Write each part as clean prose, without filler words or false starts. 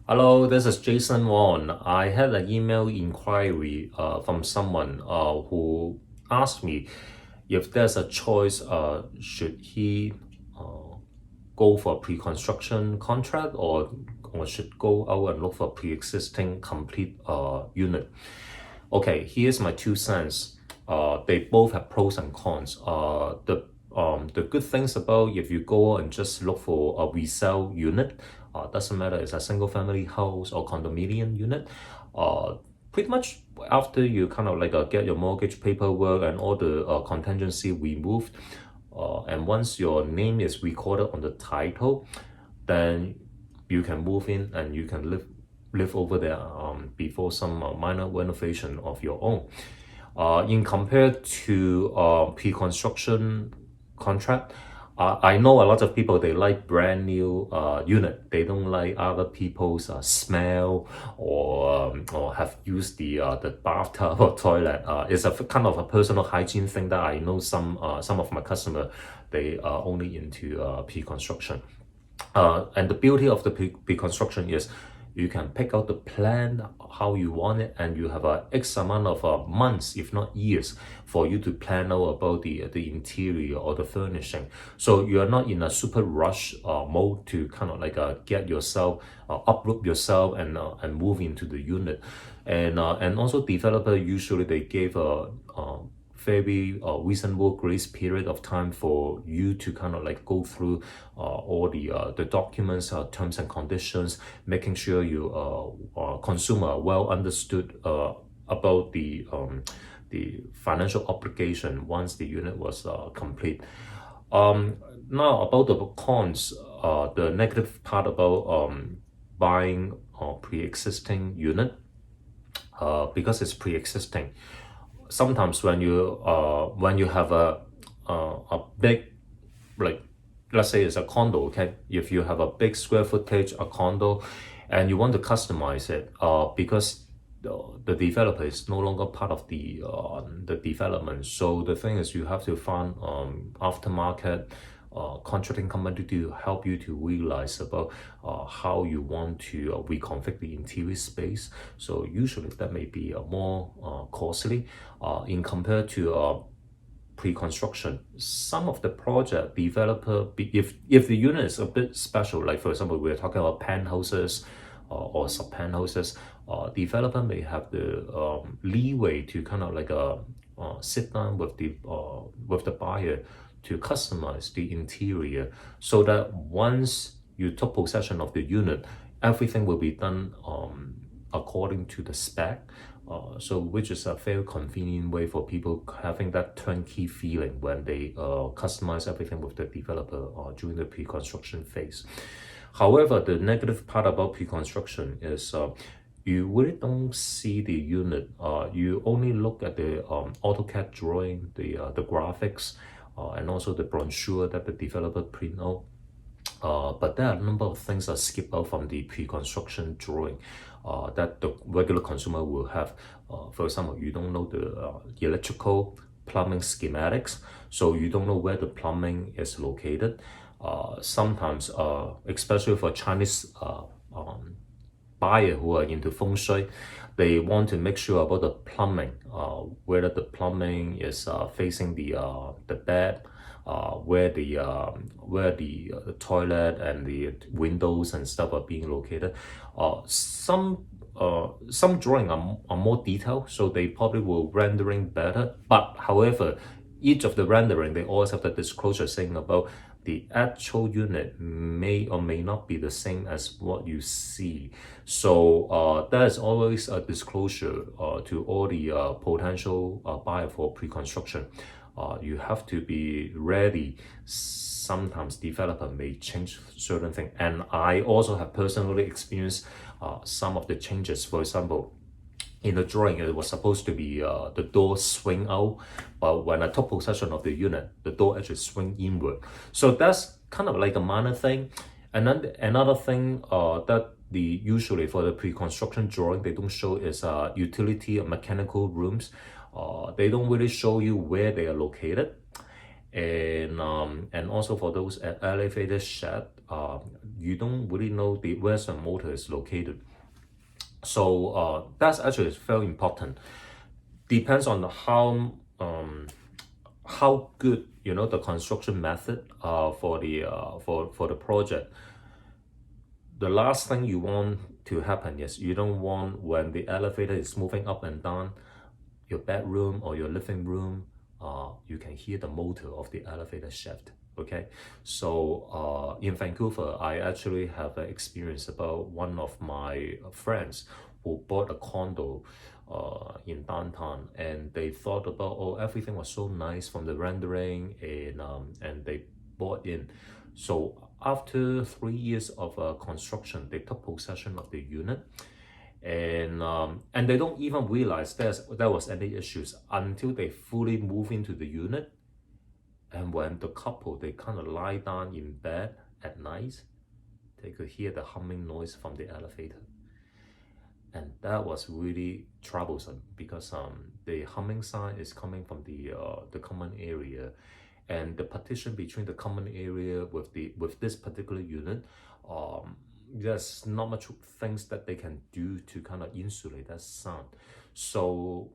Hello, this is Jason Wong. I had an email inquiry from someone who asked me if there's a choice, should he uh, go for a pre-construction contract or should go out and look for pre-existing complete unit. Okay, here's my 2 cents. They both have pros and cons. The good things about if you go and just look for a resale unit, doesn't matter it's a single family house or condominium unit, pretty much after you kind of like get your mortgage paperwork and all the contingency removed, and once your name is recorded on the title, then you can move in and you can live over there before some minor renovation of your own. In compared to pre-construction contract, I know a lot of people they like brand new unit. They don't like other people's smell or have used the bathtub or toilet. It's a kind of a personal hygiene thing that I know some of my customer they are only into pre-construction. And the beauty of the pre-construction is you can pick out the plan how you want it, and you have a X amount of months, if not years, for you to plan out about the interior or the furnishing. So you are not in a super rush mode to kind of like get yourself, uproot yourself and move into the unit. And also developer usually they gave a very reasonable grace period of time for you to kind of like go through all the documents, terms and conditions, making sure you consumer well understood about the financial obligation once the unit was complete. Now about the cons, the negative part about buying a pre-existing unit, because it's pre-existing. Sometimes when you have a big, like, let's say it's a condo, okay, if you have a big square footage a condo and you want to customize it, because the developer is no longer part of the development, so the thing is you have to find aftermarket contracting company to help you to realize about how you want to reconfigure the interior space. So usually that may be more costly in compared to pre-construction. Some of the project developer, if the unit is a bit special, like for example we're talking about penthouses or sub penthouses, developer may have the leeway to kind of like sit down with the buyer to customize the interior, so that once you took possession of the unit, everything will be done according to the spec. So which is a very convenient way for people having that turnkey feeling when they customize everything with the developer during the pre-construction phase. However, the negative part about pre-construction is you really don't see the unit. You only look at the AutoCAD drawing, the graphics, and also the brochure that the developer print out. But there are a number of things that skip out from the pre-construction drawing that the regular consumer will have. For example, you don't know the electrical plumbing schematics, so you don't know where the plumbing is located. Sometimes, especially for Chinese buyer who are into feng shui, they want to make sure about the plumbing, whether the plumbing is facing the bed, where the toilet and the windows and stuff are being located. Some drawing are more detailed, so they probably will rendering better. But however, each of the rendering they always have the disclosure saying about the actual unit may or may not be the same as what you see. So there's always a disclosure to all the potential buyer for pre-construction. You have to be ready. Sometimes developer may change certain things, and I also have personally experienced some of the changes. For example, in the drawing it was supposed to be the door swing out, but when I took possession of the unit, the door actually swing inward. So that's kind of like a minor thing. And then another thing that the usually for the pre-construction drawing they don't show is utility or mechanical rooms. They don't really show you where they are located. And also for those elevator shed, you don't really know where the motor is located. So that's actually very important. Depends on how good the construction method for the project. The last thing you want to happen is you don't want when the elevator is moving up and down your bedroom or your living room, you can hear the motor of the elevator shaft. Okay, so in Vancouver, I actually have an experience about one of my friends who bought a condo in downtown, and they thought about, oh, everything was so nice from the rendering, and they bought in. So after 3 years of construction, they took possession of the unit, and they don't even realize there was any issues until they fully move into the unit. And when the couple they kind of lie down in bed at night, they could hear the humming noise from the elevator, and that was really troublesome because the humming sound is coming from the common area, and the partition between the common area with this particular unit, there's not much things that they can do to kind of insulate that sound. So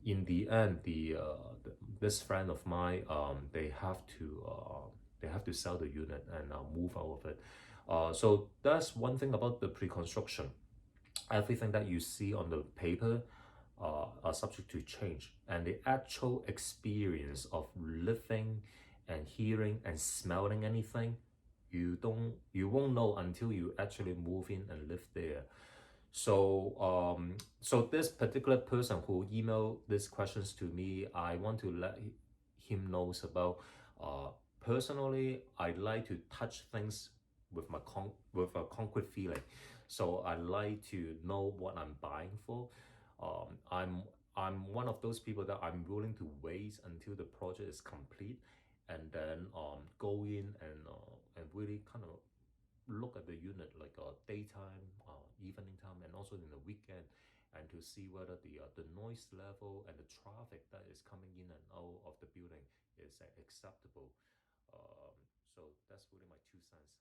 in the end, this friend of mine, they have to sell the unit and move out of it. So that's one thing about the pre-construction. Everything that you see on the paper are subject to change, and the actual experience of living and hearing and smelling anything, you won't know until you actually move in and live there. So this particular person who emailed these questions to me, I want to let him knows about, personally, I like to touch things with with a concrete feeling. So I like to know what I'm buying for. I'm one of those people that I'm willing to wait until the project is complete, and then go in and really kind of look at the unit like daytime, evening time, and also in the weekend, and to see whether the noise level and the traffic that is coming in and out of the building is acceptable. So that's really my 2 cents.